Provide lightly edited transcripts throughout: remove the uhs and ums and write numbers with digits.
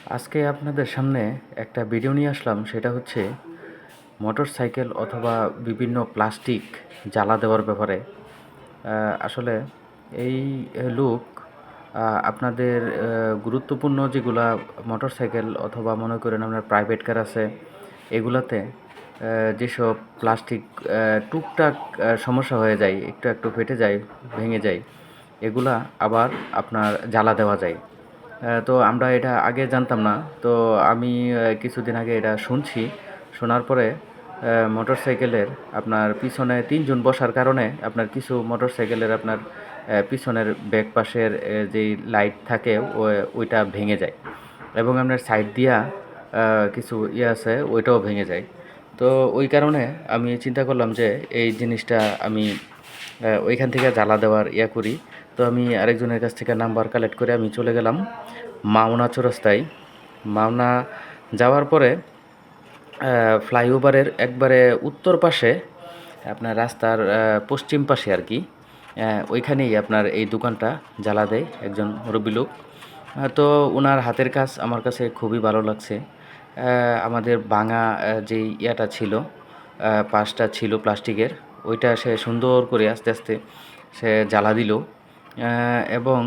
আজকে আপনাদের সামনে একটা ভিডিও নিয়ে আসলাম, সেটা হচ্ছে মোটরসাইকেল অথবা বিভিন্ন প্লাস্টিক জ্বালা দেওয়ার ব্যাপারে। আসলে এই লোক আপনাদের গুরুত্বপূর্ণ যেগুলা মোটরসাইকেল অথবা মনে করেন আপনার প্রাইভেট কার আছে, এগুলাতে যেসব প্লাস্টিক টুকটাক সমস্যা হয়ে যায়, একটু একটু ফেটে যায়, ভেঙে যায়, এগুলা আবার আপনার জ্বালা দেওয়া যায়। তো আমরা এটা আগে জানতাম না। তো আমি কিছুদিন আগে এটা শুনছি। শোনার পরে মোটরসাইকেলের আপনার পিছনে ৩ জন বসার কারণে আপনার কিছু মোটরসাইকেলের আপনার পিছনের ব্যাক পাশের যেই লাইট থাকে ওইটা ভেঙে যায় এবং আপনার সাইড দিয়া কিছু ইয়ে আছে, ওইটাও ভেঙে যায়। তো ওই কারণে আমি চিন্তা করলাম যে এই জিনিসটা আমি ওইখান থেকে জ্বালা দেওয়ার ইয়া করি। তো আমি আরেকজনের কাছ থেকে নাম্বার কালেক্ট করে আমি চলে গেলাম মাওনা চৌরাস্তায়। মাওনা যাওয়ার পরে ফ্লাইওভারের একবারে উত্তর পাশে আপনার রাস্তার পশ্চিম পাশে আর কি, ওইখানেই আপনার এই দোকানটা জ্বালা দেয় একজন মুরব্বী লোক। তো ওনার হাতের কাজ আমার কাছে খুবই ভালো লাগছে। আমাদের ভাঙা যেই ইয়াটা ছিল, পাশটা ছিল প্লাস্টিকের, ওইটা সে সুন্দর করে আস্তে আস্তে সে জ্বালা দিল। এবং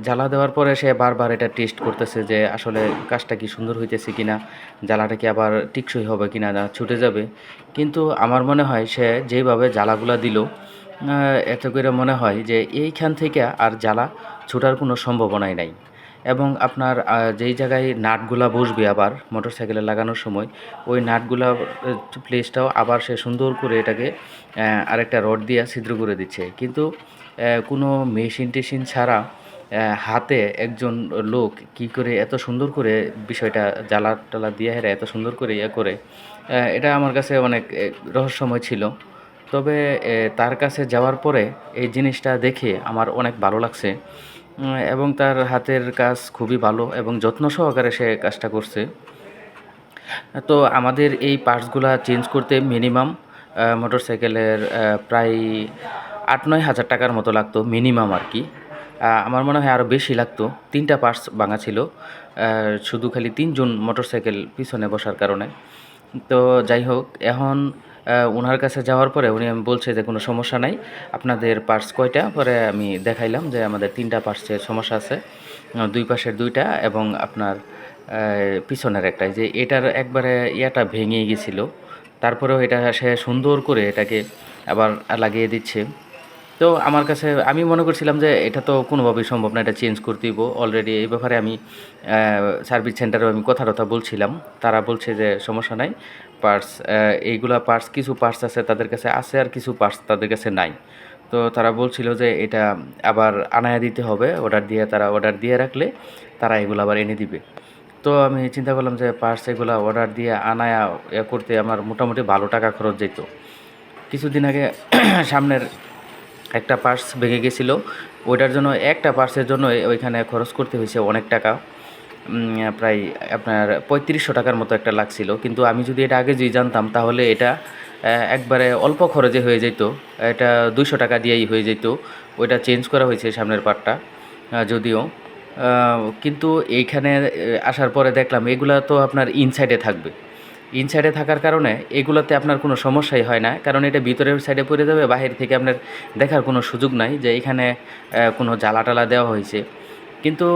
জ্বালা দেওয়ার পরে সে বারবার এটা টেস্ট করতেছে যে আসলে কাজটা কি সুন্দর হইতেছে কিনা, জ্বালাটা কি আবার টিকসই হবে কিনা, না ছুটে যাবে। কিন্তু আমার মনে হয় সে যেইভাবে জ্বালাগুলা দিল, এতে করে মনে হয় যে এইখান থেকে আর জ্বালা ছুটার কোনো সম্ভাবনাই নাই। এবং আপনার যেই জায়গায় নাটগুলা বসবে আবার মোটরসাইকেলে লাগানোর সময়, ওই নাটগুলা প্লেসটাও আবার সে সুন্দর করে এটাকে আরেকটা রড দিয়ে ছিদ্র করে দিচ্ছে। কিন্তু কোনো মেশিন-টেশিন ছাড়া হাতে একজন লোক কি করে এত সুন্দর করে বিষয়টা জ্বালা-টালা দিয়ে হেরা এত সুন্দর করে ইয়ে করে, এটা আমার কাছে অনেক রহস্যময় ছিল। তবে তার কাছে যাওয়ার পরে এই জিনিসটা দেখে আমার অনেক ভালো লাগছে। এবং তার হাতের কাজ খুবই ভালো এবং যত্ন সহকারে সে কাজটা করছে। তো আমাদের এই পার্টসগুলা চেঞ্জ করতে মিনিমাম মোটরসাইকেলের প্রায় ৮-৯ হাজার টাকার মতো লাগতো মিনিমাম আর কি। আমার মনে হয় আরও বেশি লাগতো। ৩টা পার্টস ভাঙা ছিল, শুধু খালি ৩ জন মোটরসাইকেল পিছনে বসার কারণে। তো যাই হোক, এখন উনার কাছে যাওয়ার পরে উনি বলছে যে কোনো সমস্যা নাই, আপনাদের পার্টস কয়টা? পরে আমি দেখাইলাম যে আমাদের 3টা পার্টসের সমস্যা আছে, 2 পাশের 2টা এবং আপনার পিছনের একটা, যে এটার একবারে ইয়াটা ভেঙে গেছিল। তারপরেও এটা সে সুন্দর করে এটাকে আবার লাগিয়ে দিচ্ছে। তো আমার কাছে, আমি মনে করছিলাম যে এটা তো কোনোভাবেই সম্ভব না, এটা চেঞ্জ করতেই হইব। অলরেডি এই ব্যাপারে আমি সার্ভিস সেন্টারেও আমি কথা বলছিলাম। তারা বলছে যে সমস্যা নাই, পার্টস এইগুলা পার্টস, কিছু পার্টস আছে তাদের কাছে আছে আর কিছু পার্টস তাদের কাছে নাই। তো তারা বলছিল যে এটা আবার আনায়া দিতে হবে, অর্ডার দিয়ে রাখলে তারা এগুলো আবার এনে দিবে। তো আমি চিন্তা করলাম যে পার্টস এগুলা অর্ডার দিয়ে আনায়া করতে আমার মোটামুটি ভালো টাকা খরচ যেত। কিছুদিন আগে সামনের একটা পার্টস ভেঙে গেছিলো, ওইটার জন্য একটা পার্টসের জন্য ওইখানে খরচ করতে হয়েছে অনেক টাকা। প্রায় আপনার ৩৫০০ টাকার মতো একটা লাগছিল। কিন্তু আমি যদি এটা আগে যদি জানতাম তাহলে এটা একবারে অল্প খরচে হয়ে যেত। এটা ২০০ টাকা দিয়েই হয়ে যেত। ওইটা চেঞ্জ করা হয়েছে সামনের পার্টটা যদিও। কিন্তু এইখানে আসার পরে দেখলাম এগুলা তো আপনার ইনসাইডে থাকবে। ইনসাইডে থাকার কারণে এগুলোতে আপনার কোনো সমস্যাই হয় না, কারণ এটা ভিতরের সাইডে পড়ে যাবে, বাহির থেকে আপনার দেখার কোনো সুযোগ নাই যে এখানে কোনো জ্বালা টালা দেওয়া হয়েছে। কিন্তু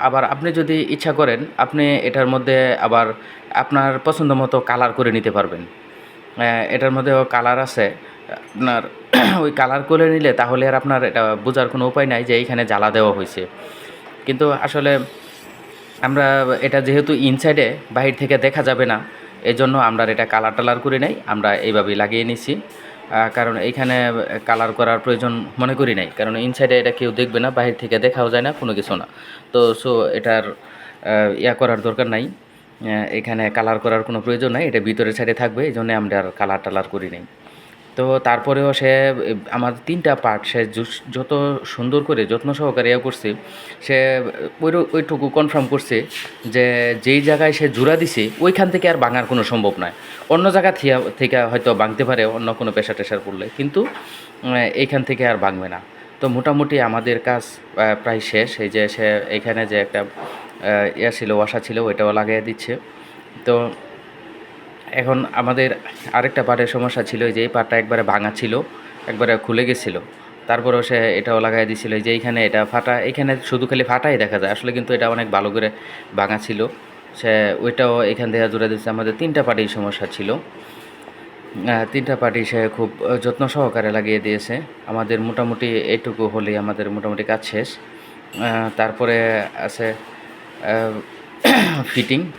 আবার আপনি যদি ইচ্ছা করেন, আপনি এটার মধ্যে আবার আপনার পছন্দ মতো কালার করে নিতে পারবেন। এটার মধ্যেও কালার আছে আপনার। ওই কালার করে নিলে তাহলে আর আপনার এটা বোঝার কোনো উপায় নাই যে এইখানে জ্বালা দেওয়া হয়েছে। কিন্তু আসলে আমরা এটা যেহেতু ইনসাইডে, বাহির থেকে দেখা যাবে না, এজন্য আমরা এটা কালার টালার করে নেই, আমরা এইভাবেই লাগিয়ে নিছি। কারণ এইখানে কালার করার প্রয়োজন মনে করি নাই, কারণ ইনসাইডে এটা কেউ দেখবে না, বাহির থেকে দেখাও যায় না, কোনো কিছু না। তো এটার ইয়া করার দরকার নাই, এখানে কালার করার কোনো প্রয়োজন নাই, এটা ভিতরের সাইডে থাকবে, এই জন্য আমরা আর কালার টালার করি নাই। তো তারপরেও সে আমার 3টা পার্ট সে যত সুন্দর করে যত্ন সহকারে ইয়ে করছে, সে ওইটুকু কনফার্ম করছে যে যেই জায়গায় সে জোড়া দিছে ওইখান থেকে আর ভাঙার কোনো সম্ভব নয়। অন্য জায়গা থেকে হয়তো ভাঙতে পারে অন্য কোনো প্রেশার টেশার পড়লে, কিন্তু এইখান থেকে আর ভাঙবে না। তো মোটামুটি আমাদের কাজ প্রায় শেষ। এই যে সে এইখানে যে একটা ইয়া ছিল, ওয়াশা ছিল, ওইটাও লাগাইয়া দিচ্ছে। তো এখন আমাদের আরেকটা পার্টের সমস্যা ছিল যে এই পার্টটা একবারে ভাঙা ছিল, একবারে খুলে গেছিলো। তারপরেও সে এটাও লাগাই দিছিল যে এইখানে এটা ফাটা, এখানে শুধু খালি ফাটাই দেখা যায়, আসলে কিন্তু এটা অনেক ভালো করে ভাঙা ছিল। সে ওইটাও এখান থেকে জোড়া দিচ্ছে। আমাদের 3টা পার্টির সমস্যা ছিল, 3টা পার্টি সে খুব যত্ন সহকারে লাগিয়ে দিয়েছে। আমাদের মোটামুটি এইটুকু হলেই আমাদের মোটামুটি কাজ শেষ। তারপরে আছে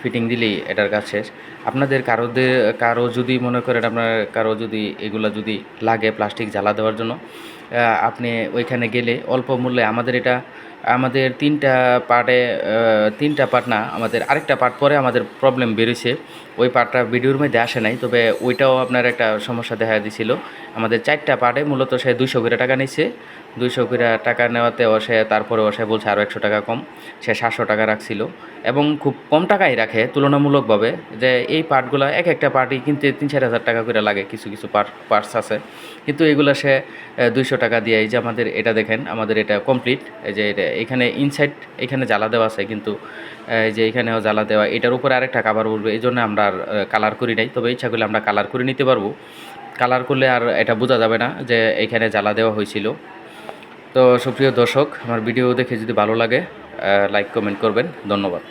ফিটিং দিলেই এটার কাজ শেষ। আপনাদের কারো যদি মনে করেন আপনার কারো যদি এগুলা যদি লাগে প্লাস্টিক জ্বালা দেওয়ার জন্য, আপনি ওইখানে গেলে অল্প মূল্যে আমাদের 3টা পার্টে, 3টা পার্ট না, আমাদের আরেকটা পার্ট পরে আমাদের প্রবলেম বেরিয়েছে। ওই পার্টটা ভিডিওর মধ্যে আসে নাই, তবে ওইটাও আপনার একটা সমস্যা দেখা দিছিল। আমাদের 4টা পার্টে মূলত সে 200 করে টাকা নিচ্ছে। 200 করে টাকা নেওয়াতেও সে তারপরেও সে বলছে আরও 100 টাকা কম, সে 700 টাকা রাখছিল এবং খুব কম টাকাই রাখে তুলনামূলকভাবে। যে এই পার্টগুলো এক একটা পার্টই কিনতে 3-4 হাজার টাকা করে লাগে, কিছু কিছু পার্টস আছে, কিন্তু এগুলো সে 200 টাকা দিয়ে। এই যে আমাদের এটা দেখেন, আমাদের এটা কমপ্লিট। এই যে এটা এখানে ইনসাইড এখানে জ্বালা দেওয়া আছে, কিন্তু এই যে এখানেও জ্বালা দেওয়া, এটার উপরে আরেকটা কাভার উঠবে, এই জন্য আমরা আর কালার করি নাই। তবে ইচ্ছা করলে আমরা কালার করে নিতে পারবো। কালার করলে আর এটা বোঝা যাবে না যে এখানে জ্বালা দেওয়া হয়েছিল। তো সুপ্রিয় দর্শক, আমার ভিডিও দেখে যদি ভালো লাগে লাইক কমেন্ট করবেন। ধন্যবাদ।